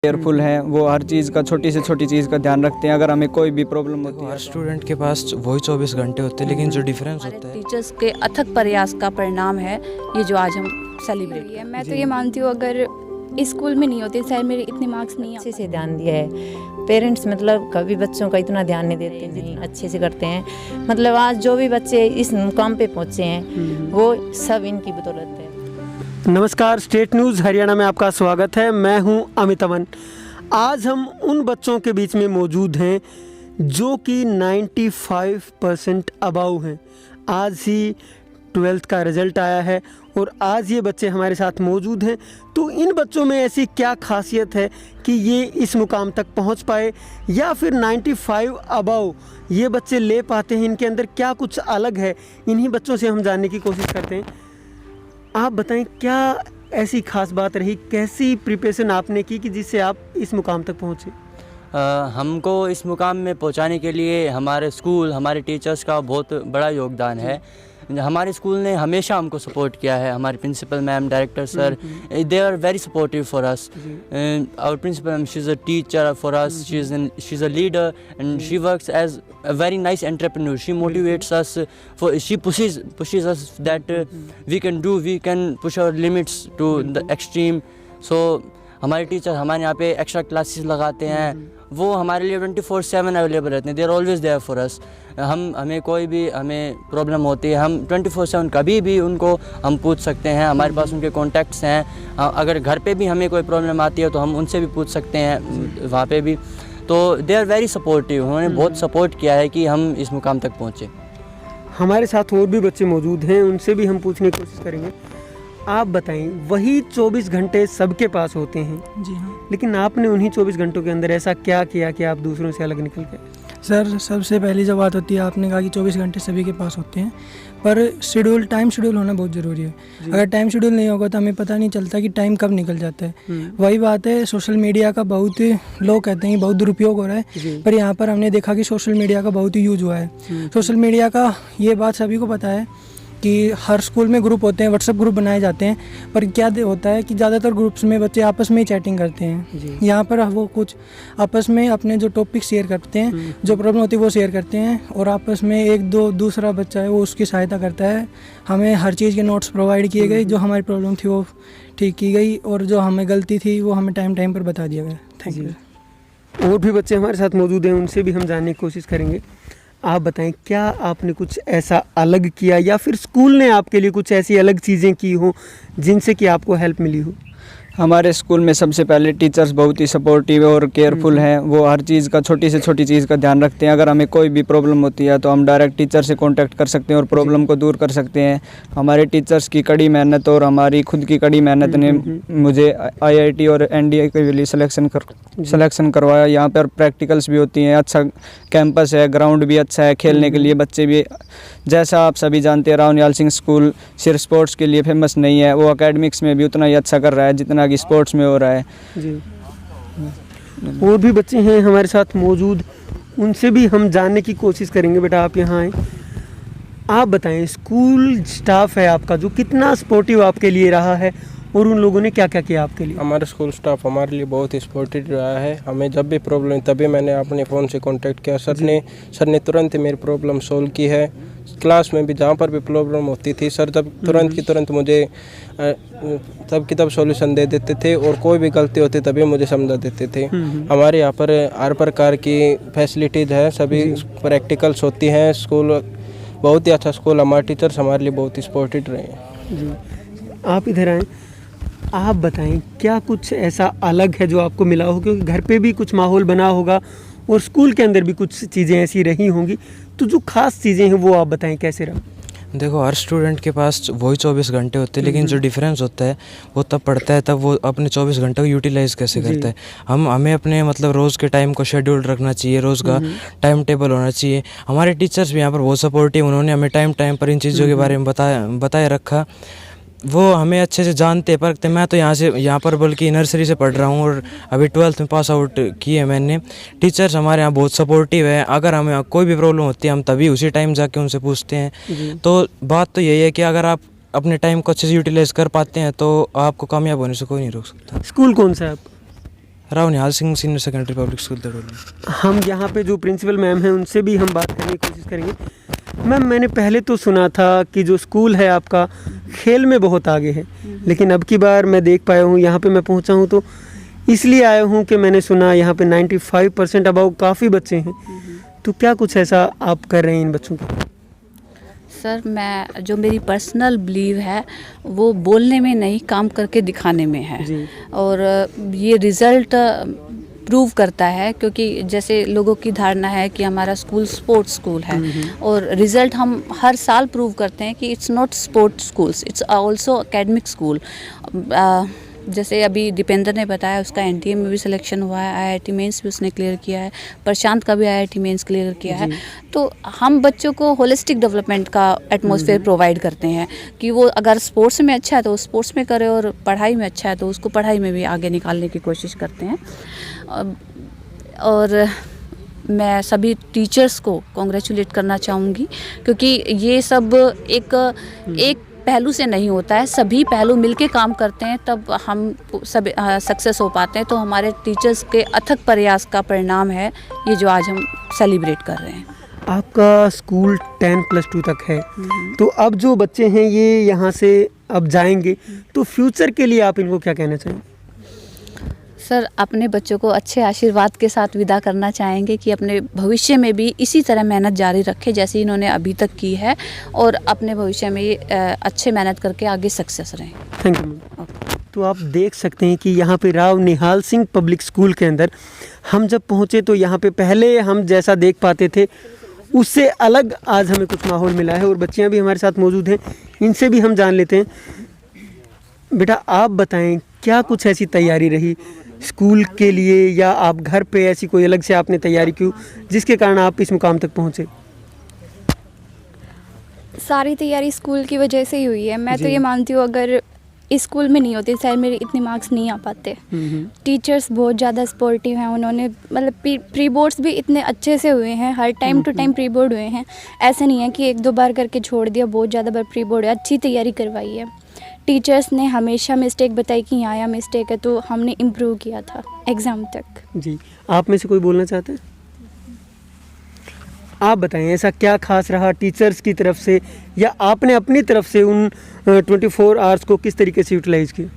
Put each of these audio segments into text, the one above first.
Careful हैं, वो हर चीज़ का, छोटी से छोटी चीज़ का ध्यान रखते हैं। अगर हमें कोई भी प्रॉब्लम होती है, हर स्टूडेंट के पास वही 24 घंटे होते हैं, लेकिन जो डिफरेंस होता है टीचर्स के अथक प्रयास का परिणाम है ये जो आज हम सेलिब्रेट किया। मैं तो ये मानती हूँ अगर स्कूल में नहीं होते शायद मेरे इतने मार्क्स नहीं अच्छे से ध्यान दिया है। पेरेंट्स मतलब कभी बच्चों का इतना ध्यान नहीं देते, नहीं अच्छे से करते हैं। मतलब आज जो भी बच्चे इस मुकाम पे पहुँचे हैं वो सब इनकी बदौलत है। नमस्कार, स्टेट न्यूज़ हरियाणा में आपका स्वागत है। मैं हूं अमित अमन। आज हम उन बच्चों के बीच में मौजूद हैं जो कि 95% अबाव हैं। आज ही 12th का रिज़ल्ट आया है और आज ये बच्चे हमारे साथ मौजूद हैं। तो इन बच्चों में ऐसी क्या खासियत है कि ये इस मुकाम तक पहुंच पाए, या फिर 95 अबाव ये बच्चे ले पाते हैं? इनके अंदर क्या कुछ अलग है, इन्हीं बच्चों से हम जानने की कोशिश करते हैं। आप बताएं, क्या ऐसी खास बात रही, कैसी प्रिपरेशन आपने की कि जिससे आप इस मुकाम तक पहुँचे? हमको इस मुकाम में पहुंचाने के लिए हमारे स्कूल, हमारे टीचर्स का बहुत बड़ा योगदान है। हमारे स्कूल ने हमेशा हमको सपोर्ट किया है। हमारे principal ma'am, director sir, they are very supportive for us. Our principal ma'am, she is a teacher for us, she is a leader and she works as a very nice entrepreneur. She motivates us, she pushes us that we can push our limits to the extreme. So हमारे teacher हमारे यहाँ पे extra classes लगाते हैं, वो हमारे लिए 24/7 available रहते हैं। They are always there for us. हमें कोई भी प्रॉब्लम होती है, हम 24/7 कभी भी उनको हम पूछ सकते हैं। हमारे पास उनके कॉन्टैक्ट्स हैं। अगर घर पे भी हमें कोई प्रॉब्लम आती है तो हम उनसे भी पूछ सकते हैं वहाँ पे भी। तो दे आर वेरी सपोर्टिव। उन्होंने बहुत सपोर्ट किया है कि हम इस मुकाम तक पहुँचे। हमारे साथ और भी बच्चे मौजूद हैं, उनसे भी हम पूछने की कोशिश करेंगे। आप बताएं, वही 24 घंटे सबके पास होते हैं। जी हाँ। लेकिन आपने उन्हीं 24 घंटों के अंदर ऐसा क्या किया कि आप दूसरों से अलग निकल गए? सर, सबसे पहली जो बात होती है, आपने कहा कि 24 घंटे सभी के पास होते हैं, पर टाइम शेड्यूल होना बहुत ज़रूरी है। अगर टाइम शेड्यूल नहीं होगा तो हमें पता नहीं चलता कि टाइम कब निकल जाता है। वही बात है, सोशल मीडिया का बहुत लोग कहते हैं कि बहुत दुरुपयोग हो रहा है, पर यहाँ पर हमने देखा कि सोशल मीडिया का बहुत ही यूज हुआ है। सोशल मीडिया का ये बात सभी को पता है कि हर स्कूल में ग्रुप होते हैं, व्हाट्सएप ग्रुप बनाए जाते हैं, पर क्या होता है कि ज़्यादातर ग्रुप्स में बच्चे आपस में ही चैटिंग करते हैं। यहाँ पर वो कुछ आपस में अपने जो टॉपिक शेयर करते हैं, जो प्रॉब्लम होती है वो शेयर करते हैं, और आपस में एक दो दूसरा बच्चा है वो उसकी सहायता करता है। हमें हर चीज़ के नोट्स प्रोवाइड किए गए, जो हमारी प्रॉब्लम थी वो ठीक की गई, और जो हमें गलती थी वो हमें टाइम पर बता दिया गया। Thank you. और भी बच्चे हमारे साथ मौजूद हैं, उनसे भी हम जानने की कोशिश करेंगे। आप बताएं, क्या आपने कुछ ऐसा अलग किया, या फिर स्कूल ने आपके लिए कुछ ऐसी अलग चीज़ें की हो जिनसे कि आपको हेल्प मिली हो? हमारे स्कूल में सबसे पहले टीचर्स बहुत ही सपोर्टिव और केयरफुल हैं। वो हर चीज़ का, छोटी से छोटी चीज़ का ध्यान रखते हैं। अगर हमें कोई भी प्रॉब्लम होती है तो हम डायरेक्ट टीचर से कांटेक्ट कर सकते हैं और प्रॉब्लम को दूर कर सकते हैं। हमारे टीचर्स की कड़ी मेहनत और हमारी खुद की कड़ी मेहनत ने मुझे IIT और NDA के लिए सिलेक्शन करवाया। यहाँ पर प्रैक्टिकल्स भी होती हैं, अच्छा कैंपस है, ग्राउंड भी अच्छा है, खेलने के लिए बच्चे भी, जैसा आप सभी जानते हैं, रावनियाल सिंह स्कूल सिर्फ स्पोर्ट्स के लिए फेमस नहीं है, वो एकेडमिक्स में भी उतना ही अच्छा कर रहा है जितना कि स्पोर्ट्स में हो रहा है। जी। और भी बच्चे हैं हमारे साथ मौजूद, उनसे भी हम जानने की कोशिश करेंगे। बेटा, आप यहाँ आए, आप बताएं, स्कूल स्टाफ है आपका जो कितना सपोर्टिव आपके लिए रहा है, और उन लोगों ने क्या क्या किया आपके लिए? हमारा स्कूल स्टाफ हमारे लिए बहुत ही सपोर्टिव रहा है। हमें जब भी प्रॉब्लम हुई तभी मैंने अपने फ़ोन से कांटेक्ट किया। सर ने तुरंत मेरी प्रॉब्लम सोल्व की है। क्लास में भी जहाँ पर भी प्रॉब्लम होती थी, सर जब तुरंत की तुरंत मुझे तब की तब सॉल्यूशन दे देते थे, और कोई भी गलती होती तभी मुझे समझा देते थे। हमारे यहाँ पर हर प्रकार की फैसिलिटीज़ है, सभी प्रैक्टिकल्स होती हैं। स्कूल बहुत ही अच्छा स्कूल, हमारे टीचर्स हमारे लिए बहुत ही सपोर्टिव रहे हैं। आप इधर आएँ, आप बताएं, क्या कुछ ऐसा अलग है जो आपको मिला हो? क्योंकि घर पे भी कुछ माहौल बना होगा और स्कूल के अंदर भी कुछ चीज़ें ऐसी रही होंगी, तो जो खास चीज़ें हैं वो आप बताएं, कैसे रहा? देखो, हर स्टूडेंट के पास वही 24 घंटे होते हैं, लेकिन जो डिफरेंस होता है वो तब पड़ता है तब वो अपने 24 घंटे को यूटिलाइज़ कैसे करता है। हमें अपने मतलब रोज़ के टाइम को शेड्यूल रखना चाहिए, रोज़ का टाइम टेबल होना चाहिए। हमारे टीचर्स भी यहाँ पर बहुत सपोर्टिव, उन्होंने हमें टाइम पर इन चीज़ों के बारे में बताया रखा। वो हमें अच्छे से जानते परखते। मैं तो यहाँ पर बल्कि नर्सरी से पढ़ रहा हूँ और अभी 12th में पास आउट की है मैंने। टीचर्स हमारे यहाँ बहुत सपोर्टिव है। अगर हमें कोई भी प्रॉब्लम होती है हम तभी उसी टाइम जाके उनसे पूछते हैं। तो बात तो यही है कि अगर आप अपने टाइम को अच्छे से यूटिलाइज कर पाते हैं तो आपको कामयाब होने से कोई नहीं रोक सकता। स्कूल कौन सा है आपका? Rao Nihal Singh senior secondary public school Daroli. हम यहाँ पे जो प्रिंसिपल मैम हैं उनसे भी हम बात करने की कोशिश करेंगे। मैम, मैंने पहले तो सुना था कि जो स्कूल है आपका खेल में बहुत आगे है, लेकिन अब की बार मैं देख पाया हूँ, यहाँ पे मैं पहुँचा हूँ तो इसलिए आया हूँ कि मैंने सुना यहाँ पे 95% अबाउ काफ़ी बच्चे हैं। तो क्या कुछ ऐसा आप कर रहे हैं इन बच्चों के? सर, मैं जो मेरी पर्सनल बिलीव है वो बोलने में नहीं, काम करके दिखाने में है। और ये रिज़ल्ट प्रूव करता है, क्योंकि जैसे लोगों की धारणा है कि हमारा स्कूल स्पोर्ट्स स्कूल है, और रिज़ल्ट हम हर साल प्रूव करते हैं कि it's not sports schools, it's also academic school. जैसे अभी दीपेंद्र ने बताया, उसका एनटीए में भी सिलेक्शन हुआ है, आईआईटी मेंस भी उसने क्लियर किया है, प्रशांत का भी आईआईटी मेंस क्लियर किया है। तो हम बच्चों को होलिस्टिक डेवलपमेंट का एटमॉस्फेयर प्रोवाइड करते हैं कि वो अगर स्पोर्ट्स में अच्छा है तो स्पोर्ट्स में करे, और पढ़ाई में अच्छा है तो उसको पढ़ाई में भी आगे निकालने की कोशिश करते हैं। और मैं सभी टीचर्स को कॉन्ग्रेचुलेट करना चाहूँगी, क्योंकि ये सब एक पहलू से नहीं होता है, सभी पहलू मिलके काम करते हैं तब हम सब सक्सेस हो पाते हैं। तो हमारे टीचर्स के अथक प्रयास का परिणाम है ये जो आज हम सेलिब्रेट कर रहे हैं। आपका स्कूल 10+2 तक है, तो अब जो बच्चे हैं ये यहाँ से अब जाएंगे, तो फ्यूचर के लिए आप इनको क्या कहना चाहेंगे? सर, अपने बच्चों को अच्छे आशीर्वाद के साथ विदा करना चाहेंगे कि अपने भविष्य में भी इसी तरह मेहनत जारी रखें जैसे इन्होंने अभी तक की है, और अपने भविष्य में अच्छे मेहनत करके आगे सक्सेस रहें। Thank you ma'am. तो आप देख सकते हैं कि यहाँ पे राव निहाल सिंह पब्लिक स्कूल के अंदर हम जब पहुँचे तो यहाँ पे पहले हम जैसा देख पाते थे उससे अलग आज हमें कुछ माहौल मिला है, और बच्चियाँ भी हमारे साथ मौजूद हैं, इनसे भी हम जान लेते हैं। बेटा, आप बताएं क्या कुछ ऐसी तैयारी रही स्कूल के लिए, या आप घर पे ऐसी कोई अलग से आपने तैयारी की जिसके कारण आप इस मुकाम तक पहुँचे? सारी तैयारी स्कूल की वजह से ही हुई है। मैं तो ये मानती हूँ अगर इस स्कूल में नहीं होते शायद मेरे इतने मार्क्स नहीं आ पाते। टीचर्स बहुत ज़्यादा सपोर्टिव हैं, उन्होंने मतलब प्री बोर्ड्स भी इतने अच्छे से हुए हैं, हर time to time pre board हुए हैं, ऐसे नहीं है कि 1-2 बार करके छोड़ दिया, बहुत ज़्यादा बार प्री बोर्ड है, अच्छी तैयारी करवाई है। टीचर्स ने हमेशा मिस्टेक बताई कि यहाँ मिस्टेक है, तो हमने इम्प्रूव किया था एग्ज़ाम तक। जी, आप में से कोई बोलना चाहते हैं? आप बताएं ऐसा क्या खास रहा टीचर्स की तरफ से, या आपने अपनी तरफ से उन 24 आवर्स को किस तरीके से यूटिलाइज़ किया?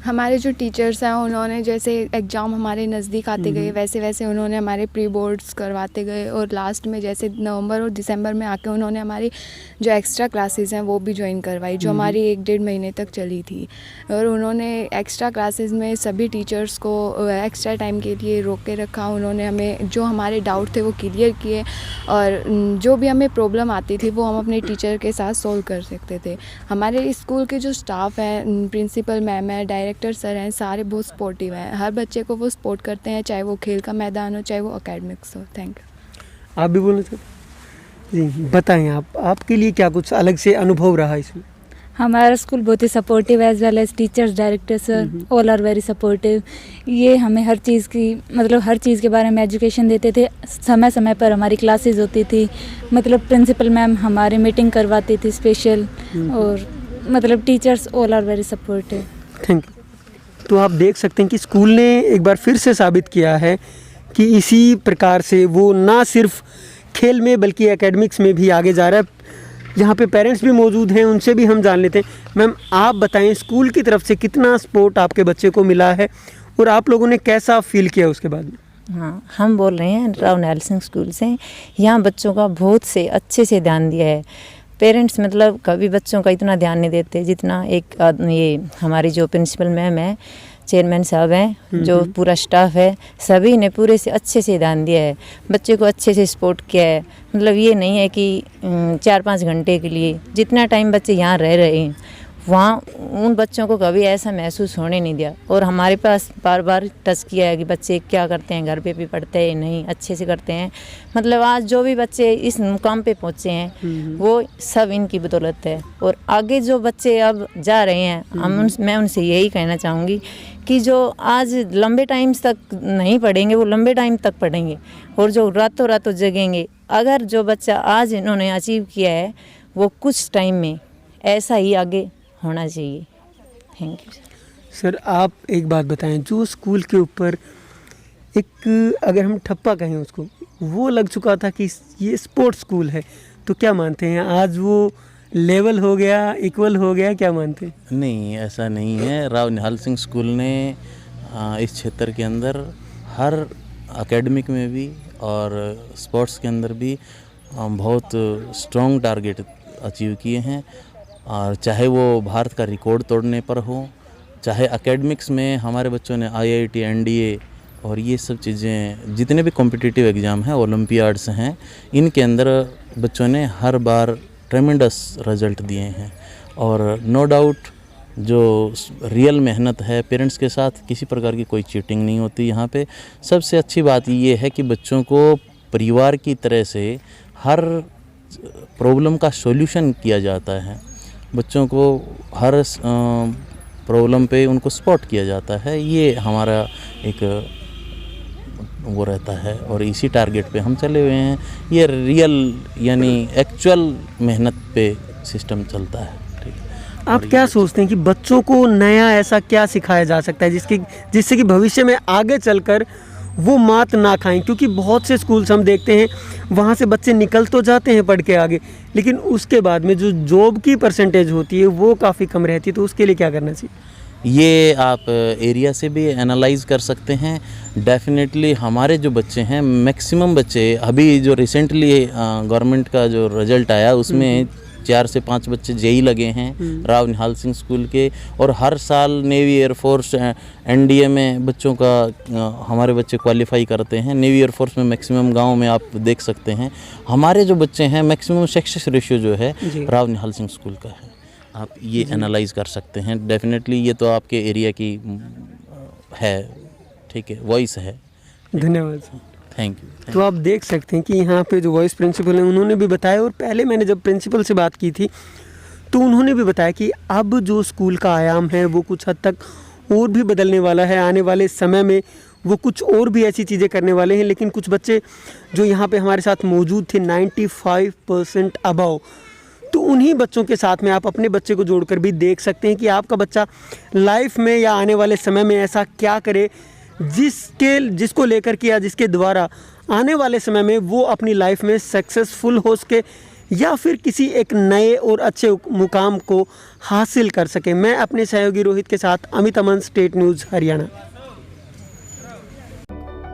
हमारे जो टीचर्स हैं उन्होंने जैसे एग्ज़ाम हमारे नज़दीक आते गए वैसे वैसे उन्होंने हमारे प्री बोर्ड्स करवाते गए, और लास्ट में जैसे नवंबर और दिसंबर में आके उन्होंने हमारी जो एक्स्ट्रा क्लासेस हैं वो भी ज्वाइन करवाई, जो हमारी 1-1.5 महीने तक चली थी। और उन्होंने एक्स्ट्रा क्लासेस में सभी टीचर्स को एक्स्ट्रा टाइम के लिए रोक के रखा, उन्होंने हमें जो हमारे डाउट थे वो क्लियर किए, और जो भी हमें प्रॉब्लम आती थी वो हम अपने टीचर के साथ सॉल्व कर सकते थे। हमारे स्कूल के जो स्टाफ हैं, प्रिंसिपल मैम है, डायरेक्टर सर हैं, सारे बहुत सपोर्टिव हैं, हर बच्चे को वो सपोर्ट करते हैं, चाहे वो खेल का मैदान हो चाहे वो एकेडमिक्स हो। Thank you. आप भी बोलना चाहते हैं? जी बताएं, आपके लिए क्या कुछ अलग से अनुभव रहा इसमें? हमारा स्कूल बहुत ही सपोर्टिव है, as well as teachers, director sir, all are very supportive. ये हमें हर चीज़ की मतलब हर चीज़ के बारे में एजुकेशन देते थे, समय समय पर हमारी क्लासेस होती थी, मतलब प्रिंसिपल मैम हमारी मीटिंग करवाती थी स्पेशल, और मतलब teachers all are very supportive. Thank you. तो आप देख सकते हैं कि स्कूल ने एक बार फिर से साबित किया है कि इसी प्रकार से वो ना सिर्फ खेल में बल्कि एकेडमिक्स में भी आगे जा रहा है। यहाँ पे पेरेंट्स भी मौजूद हैं, उनसे भी हम जान लेते हैं। मैम, आप बताएं स्कूल की तरफ से कितना सपोर्ट आपके बच्चे को मिला है, और आप लोगों ने कैसा फील किया उसके बाद में? हाँ, हम बोल रहे हैं राव निहाल सिंह स्कूल से। यहाँ बच्चों का बहुत से अच्छे से ध्यान दिया है। पेरेंट्स मतलब कभी बच्चों का इतना ध्यान नहीं देते जितना एक ये हमारी जो प्रिंसिपल मैम है, चेयरमैन साहब हैं, जो पूरा स्टाफ है, सभी ने पूरे से अच्छे से ध्यान दिया है, बच्चे को अच्छे से सपोर्ट किया है। मतलब ये नहीं है कि 4-5 घंटे के लिए, जितना टाइम बच्चे यहाँ रह रहे हैं वहाँ उन बच्चों को कभी ऐसा महसूस होने नहीं दिया, और हमारे पास बार बार टच किया है कि बच्चे क्या करते हैं, घर पे भी पढ़ते हैं नहीं, अच्छे से करते हैं। मतलब आज जो भी बच्चे इस मुकाम पे पहुँचे हैं वो सब इनकी बदौलत है, और आगे जो बच्चे अब जा रहे हैं मैं उनसे यही कहना चाहूँगी कि जो आज लंबे टाइम तक नहीं पढ़ेंगे वो लंबे टाइम तक पढ़ेंगे, और जो रातों रातों जगेंगे। अगर जो बच्चा आज इन्होंने अचीव किया है वो कुछ टाइम में ऐसा ही आगे होना चाहिए। Thank you sir. आप एक बात बताएं, जो स्कूल के ऊपर एक अगर हम ठप्पा कहें उसको, वो लग चुका था कि ये स्पोर्ट्स स्कूल है, तो क्या मानते हैं आज वो लेवल हो गया, इक्वल हो गया, क्या मानते हैं? नहीं, ऐसा नहीं है। राव निहाल सिंह स्कूल ने इस क्षेत्र के अंदर हर एकेडमिक में भी और स्पोर्ट्स के अंदर भी बहुत स्ट्रॉन्ग टारगेट अचीव किए हैं, और चाहे वो भारत का रिकॉर्ड तोड़ने पर हो, चाहे एकेडमिक्स में हमारे बच्चों ने IIT, NDA और ये सब चीज़ें, जितने भी कॉम्पिटिटिव एग्ज़ाम हैं, ओलंपियाड्स हैं, इनके अंदर बच्चों ने हर बार ट्रेमेंडस रिजल्ट दिए हैं। और नो डाउट जो रियल मेहनत है, पेरेंट्स के साथ किसी प्रकार की कोई चीटिंग नहीं होती यहाँ पे। सबसे अच्छी बात ये है कि बच्चों को परिवार की तरह से हर प्रॉब्लम का सॉल्यूशन किया जाता है, बच्चों को हर प्रॉब्लम पे उनको सपोर्ट किया जाता है। ये हमारा एक वो रहता है और इसी टारगेट पे हम चले हुए हैं। ये रियल यानी एक्चुअल मेहनत पे सिस्टम चलता है। ठीक है, आप क्या सोचते हैं कि बच्चों को नया ऐसा क्या सिखाया जा सकता है जिससे कि भविष्य में आगे चलकर वो मात ना खाएं? क्योंकि बहुत से स्कूल्स हम देखते हैं वहाँ से बच्चे निकल तो जाते हैं पढ़ के आगे, लेकिन उसके बाद में जो जॉब की परसेंटेज होती है वो काफ़ी कम रहती है, तो उसके लिए क्या करना चाहिए? ये आप एरिया से भी एनालाइज कर सकते हैं। डेफिनेटली हमारे जो बच्चे हैं, मैक्सिमम बच्चे, अभी जो रिसेंटली गवर्नमेंट का जो रिजल्ट आया उसमें 4 से 5 बच्चे जेई लगे हैं राव निहाल सिंह स्कूल के। और हर साल नेवी, एयरफोर्स, NDA में बच्चों का हमारे बच्चे क्वालिफाई करते हैं। नेवी, एयरफोर्स में मैक्सिमम गांव में आप देख सकते हैं हमारे जो बच्चे हैं, मैक्सिमम सक्सेस रेशियो जो है राव निहाल सिंह स्कूल का है। आप ये एनालाइज कर सकते हैं। डेफिनेटली ये तो आपके एरिया की है, ठीक है, वॉइस है। धन्यवाद, थैंक यू। तो आप देख सकते हैं कि यहाँ पे जो वाइस प्रिंसिपल हैं उन्होंने भी बताया, और पहले मैंने जब प्रिंसिपल से बात की थी तो उन्होंने भी बताया कि अब जो स्कूल का आयाम है वो कुछ हद तक और भी बदलने वाला है। आने वाले समय में वो कुछ और भी ऐसी चीज़ें करने वाले हैं। लेकिन कुछ बच्चे जो यहाँ पे हमारे साथ मौजूद थे 95% अबव, तो उन्हीं बच्चों के साथ में आप अपने बच्चे को जोड़कर भी देख सकते हैं कि आपका बच्चा लाइफ में या आने वाले समय में ऐसा क्या करे जिसको लेकर के या जिसके द्वारा आने वाले समय में वो अपनी लाइफ में सक्सेसफुल हो सके या फिर किसी एक नए और अच्छे मुकाम को हासिल कर सके। मैं अपने सहयोगी रोहित के साथ अमित अमन, स्टेट न्यूज़ हरियाणा।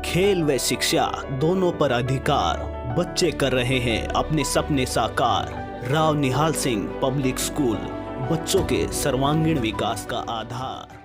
खेल व शिक्षा दोनों पर अधिकार, बच्चे कर रहे हैं अपने सपने साकार। राव निहाल सिंह पब्लिक स्कूल, बच्चों के सर्वांगीण विकास का आधार।